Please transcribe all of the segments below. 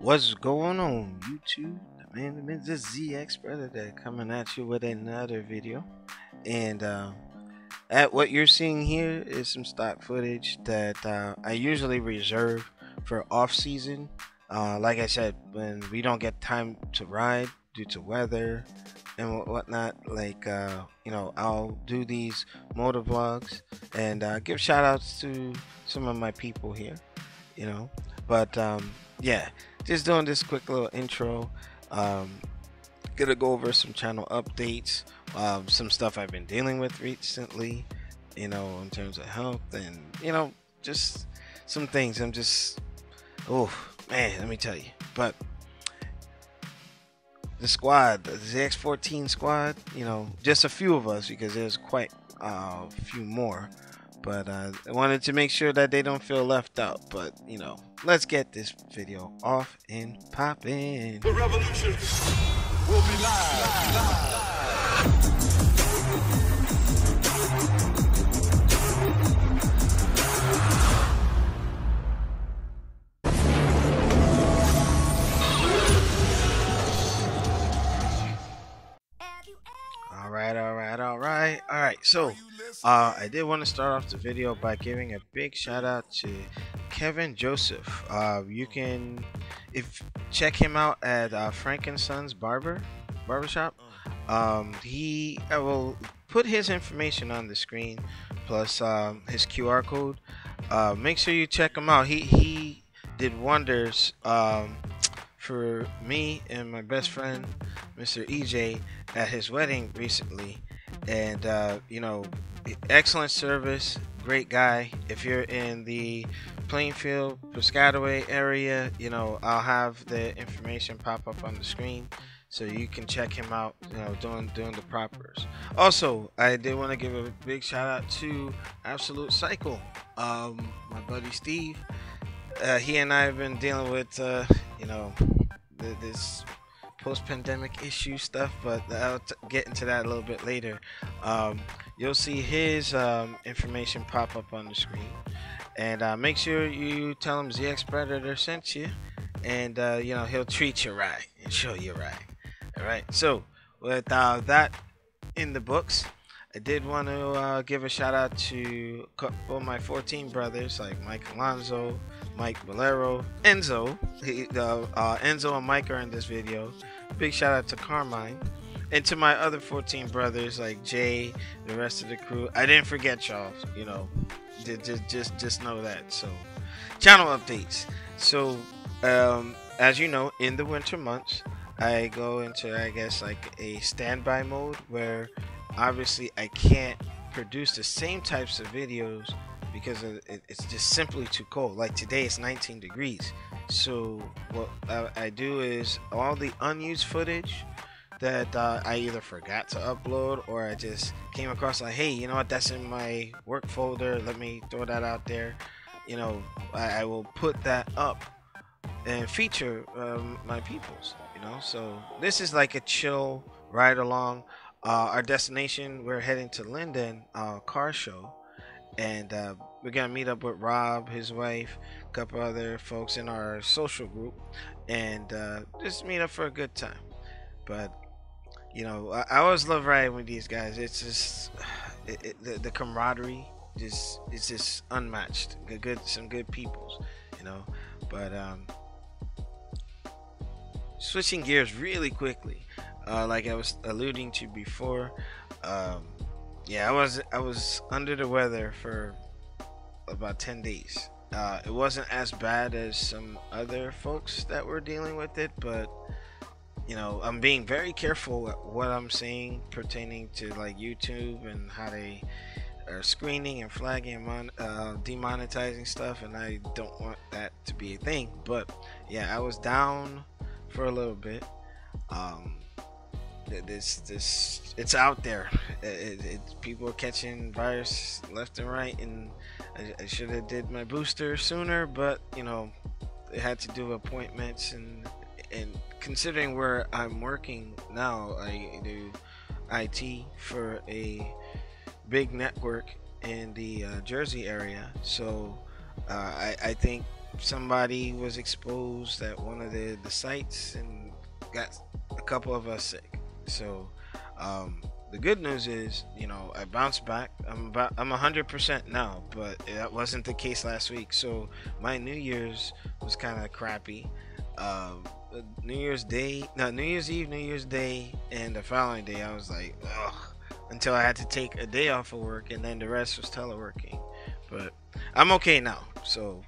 What's going on, YouTube? Man, this ZX Predator coming at you with another video. And at what you're seeing here is some stock footage that I usually reserve for off season. Like I said, when we don't get time to ride due to weather and whatnot, like I'll do these motor vlogs and give shout outs to some of my people here, but yeah, just doing this quick little intro. Gonna go over some channel updates, some stuff I've been dealing with recently, in terms of health, and just some things. Oh man, let me tell you. But the squad, the zx14 squad, just a few of us, because there's quite a few more. But I wanted to make sure that they don't feel left out. But let's get this video off and poppin'. The revolution will be live. All right. So, I did want to start off the video by giving a big shout out to Kevin Joseph. You can check him out at Frank and Sons Barbershop. I will put his information on the screen, plus his QR code. Make sure you check him out. He did wonders for me and my best friend, Mr. EJ, at his wedding recently. And excellent service, great guy. If you're in the Plainfield, Piscataway area, I'll have the information pop up on the screen so you can check him out, doing the propers. Also, I did want to give a big shout out to Absolute Cycle, my buddy Steve. He and I have been dealing with this post-pandemic issue stuff, but I'll get into that a little bit later. You'll see his information pop up on the screen, and make sure you tell him ZX Predator sent you, and he'll treat you right and show you right. All right, so with that in the books, I did want to give a shout out to a couple of my 14 brothers, like Mike Alonzo, Mike Bolero, Enzo. Enzo and Mike are in this video. Big shout out to Carmine, and to my other 14 brothers like Jay, the rest of the crew. I didn't forget y'all. Just know that. So, channel updates. So, as you know, in the winter months, I go into, I guess, like a standby mode where obviously I can't produce the same types of videos because it's just simply too cold. Like today it's 19 degrees. So what I do is all the unused footage that I either forgot to upload or I just came across, like, hey, you know what, that's in my work folder, let me throw that out there. I will put that up and feature my peoples. So this is like a chill ride along. Our destination, we're heading to Linden car show, and we're gonna meet up with Rob, his wife, a couple other folks in our social group, and just meet up for a good time. But I always love riding with these guys. It's just the camaraderie is just unmatched. Some good peoples, but switching gears really quickly, like I was alluding to before, yeah, I was under the weather for about 10 days. It wasn't as bad as some other folks that were dealing with it, but I'm being very careful at what I'm saying pertaining to like YouTube and how they are screening and flagging and demonetizing stuff, and I don't want that to be a thing. But yeah, I was down for a little bit. It's out there. People are catching virus left and right, and I should have did my booster sooner, but I had to do appointments, and considering where I'm working now, I do IT for a big network in the Jersey area, so I think somebody was exposed at one of the sites and got a couple of us sick. So the good news is, I bounced back. I'm 100% now, but that wasn't the case last week. So my New Year's was kind of crappy. New Year's Day, no, New Year's Eve, New Year's Day, and the following day, I was like, ugh, until I had to take a day off of work, and then the rest was teleworking. But I'm okay now. So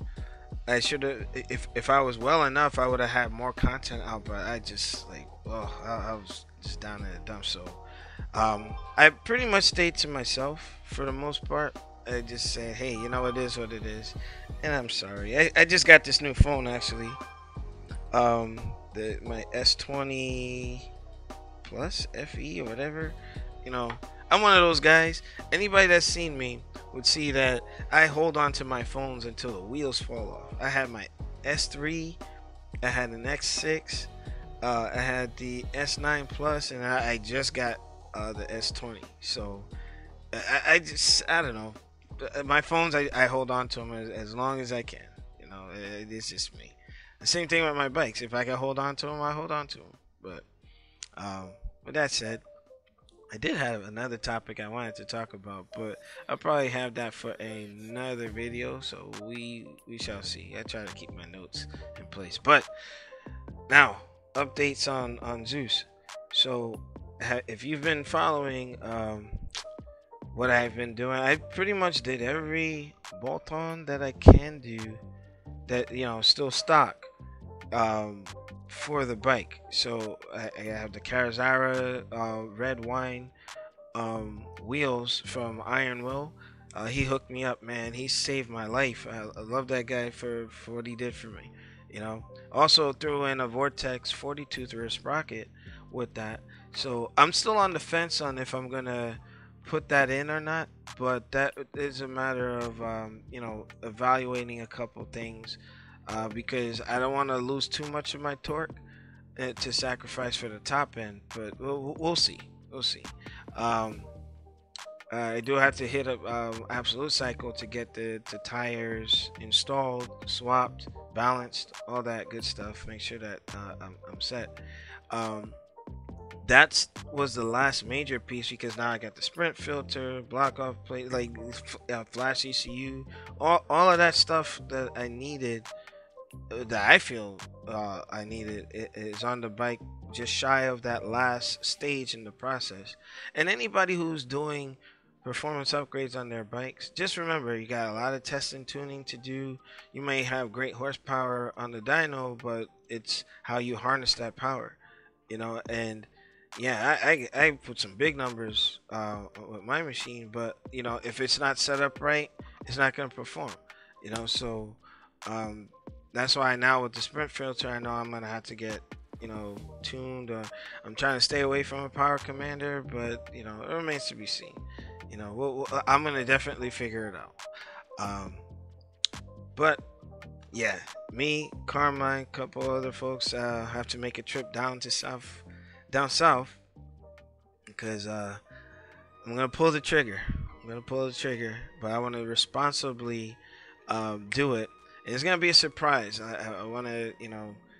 I should have, if I was well enough, I would have had more content out. But I just I was just down in the dumps. So I pretty much stayed to myself for the most part. I just said, hey, it is what it is, and I'm sorry. I just got this new phone actually. My S20 Plus FE or whatever. I'm one of those guys. Anybody that's seen me would see that I hold on to my phones until the wheels fall off. I had my S3, I had an X6, I had the S9 Plus, and I just got the S20. So I don't know. My phones, I hold on to them as long as I can. It's just me. The same thing with my bikes. If I can hold on to them, I hold on to them. But with that said, I did have another topic I wanted to talk about, but I'll probably have that for another video. So we shall see. I try to keep my notes in place. But now, updates on Zeus. So if you've been following what I've been doing, I pretty much did every bolt-on that I can do that still stock for the bike. So I have the Carazara red wine wheels from Iron Will. He hooked me up, man. He saved my life. I love that guy for what he did for me. Also threw in a Vortex 40-tooth rear sprocket with that. So I'm still on the fence on if I'm gonna put that in or not, but that is a matter of evaluating a couple things. Because I don't want to lose too much of my torque to sacrifice for the top end, but we'll see. We'll see. I do have to hit up Absolute Cycle to get the tires installed, swapped, balanced, all that good stuff. Make sure that I'm set. That was the last major piece because now I got the sprint filter, block off plate, like flash ECU, all of that stuff that I needed. That I feel I needed is on the bike, just shy of that last stage in the process. And anybody who's doing performance upgrades on their bikes, just remember you got a lot of testing tuning to do. You may have great horsepower on the dyno, but it's how you harness that power, and yeah, I put some big numbers with my machine, but if it's not set up right, it's not going to perform. So that's why now with the sprint filter, I know I'm gonna have to get tuned. I'm trying to stay away from a power commander, but it remains to be seen. I'm gonna definitely figure it out. But yeah, me, Carmine, a couple other folks have to make a trip down south because I'm gonna pull the trigger. But I want to responsibly do it. It's gonna be a surprise. I want to,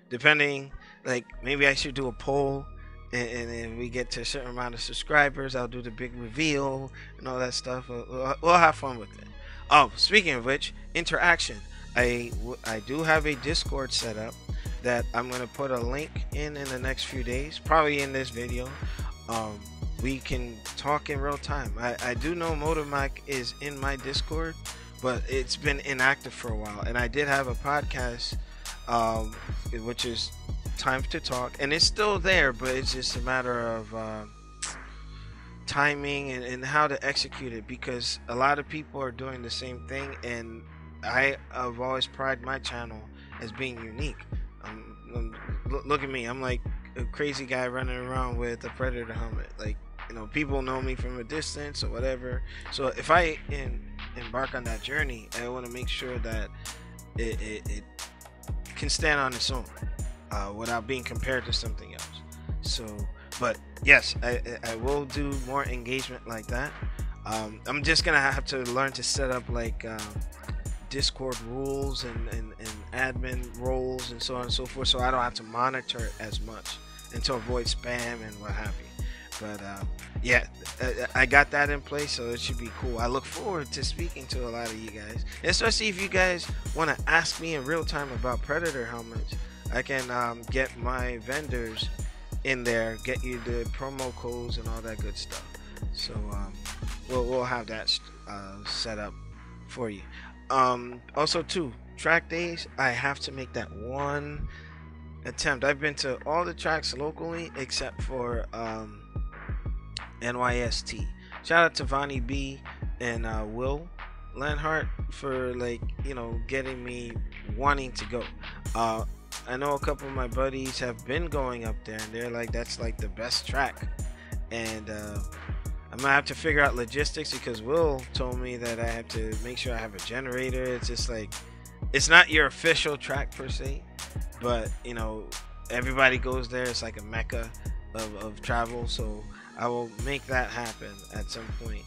depending, like maybe I should do a poll, and if we get to a certain amount of subscribers, I'll do the big reveal and all that stuff. We'll have fun with it. Oh, speaking of which, interaction. I do have a Discord set up that I'm gonna put a link in the next few days, probably in this video. We can talk in real time. I do know Motovlog is in my Discord, but it's been inactive for a while, and I did have a podcast which is Time to Talk, and it's still there, but it's just a matter of timing and how to execute it, because a lot of people are doing the same thing, and I've always prided my channel as being unique. Look at me, I'm like a crazy guy running around with a Predator helmet. Like, people know me from a distance or whatever. So if I embark on that journey, I want to make sure that it can stand on its own without being compared to something else. So, but yes, I will do more engagement like that. I'm just gonna have to learn to set up like Discord rules and admin roles and so on and so forth, so I don't have to monitor it as much and to avoid spam and what have you. But yeah, I got that in place, so it should be cool. I look forward to speaking to a lot of you guys, especially if you guys want to ask me in real time about Predator helmets. I can get my vendors in there, get you the promo codes and all that good stuff. So we'll have that set up for you. Also too, track days, I have to make that one attempt. I've been to all the tracks locally except for NYST. Shout out to Vonnie B and Will Lanhart for, like, you know, getting me wanting to go. I know a couple of my buddies have been going up there and they're like, that's like the best track. And I'm gonna have to figure out logistics, because Will told me that I have to make sure I have a generator. It's just like, it's not your official track per se, but you know, everybody goes there. It's like a mecca of travel, so I will make that happen at some point.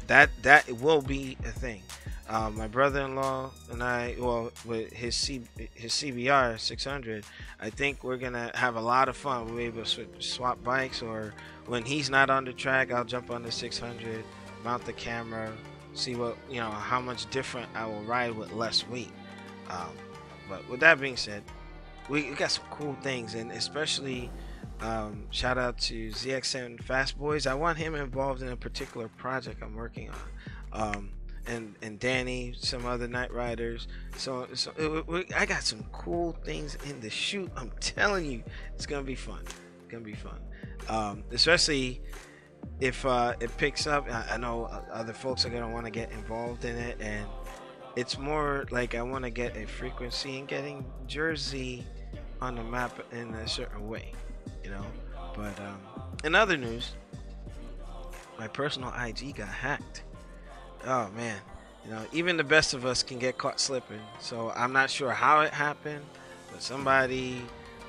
That will be a thing. My brother-in-law and I, well, with his CBR 600, I think we're gonna have a lot of fun. We'll be able to swap bikes, or when he's not on the track, I'll jump on the 600, mount the camera, see what, you know, how much different I will ride with less weight. But with that being said, we got some cool things, and especially shout out to zx14 Fast Boys. I want him involved in a particular project I'm working on. And Danny, some other night riders. So I got some cool things in the shoot. I'm telling you, it's gonna be fun. It's gonna be fun, especially if it picks up. I know other folks are gonna want to get involved in it, and it's more like I want to get a frequency in getting Jersey on the map in a certain way, you know. But in other news, my personal IG got hacked. Oh man, you know, even the best of us can get caught slipping. So I'm not sure how it happened, but somebody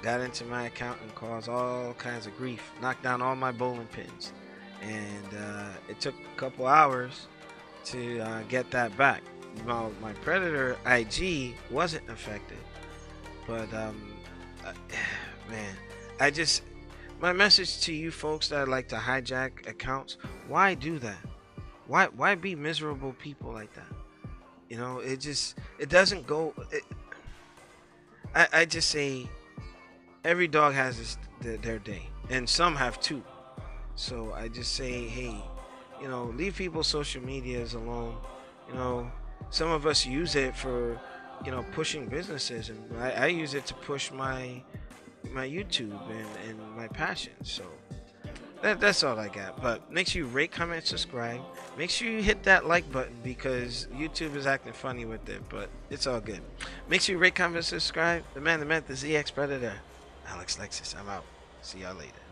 got into my account and caused all kinds of grief, knocked down all my bowling pins, and it took a couple hours to get that back. Now, my Predator IG wasn't affected, but man, my message to you folks that like to hijack accounts: why do that? Why be miserable people like that? You know, it doesn't go. I just say every dog has their day, and some have two. So I just say, hey, you know, leave people's social medias alone. You know, some of us use it for, you know, pushing businesses, and I use it to push my YouTube and my passion. So that's all I got. But make sure you rate, comment, subscribe. Make sure you hit that like button, because YouTube is acting funny with it, but it's all good. Make sure you rate, comment, subscribe. The man, the myth, the ZX Predator, Alex Lexus. I'm out. See y'all later.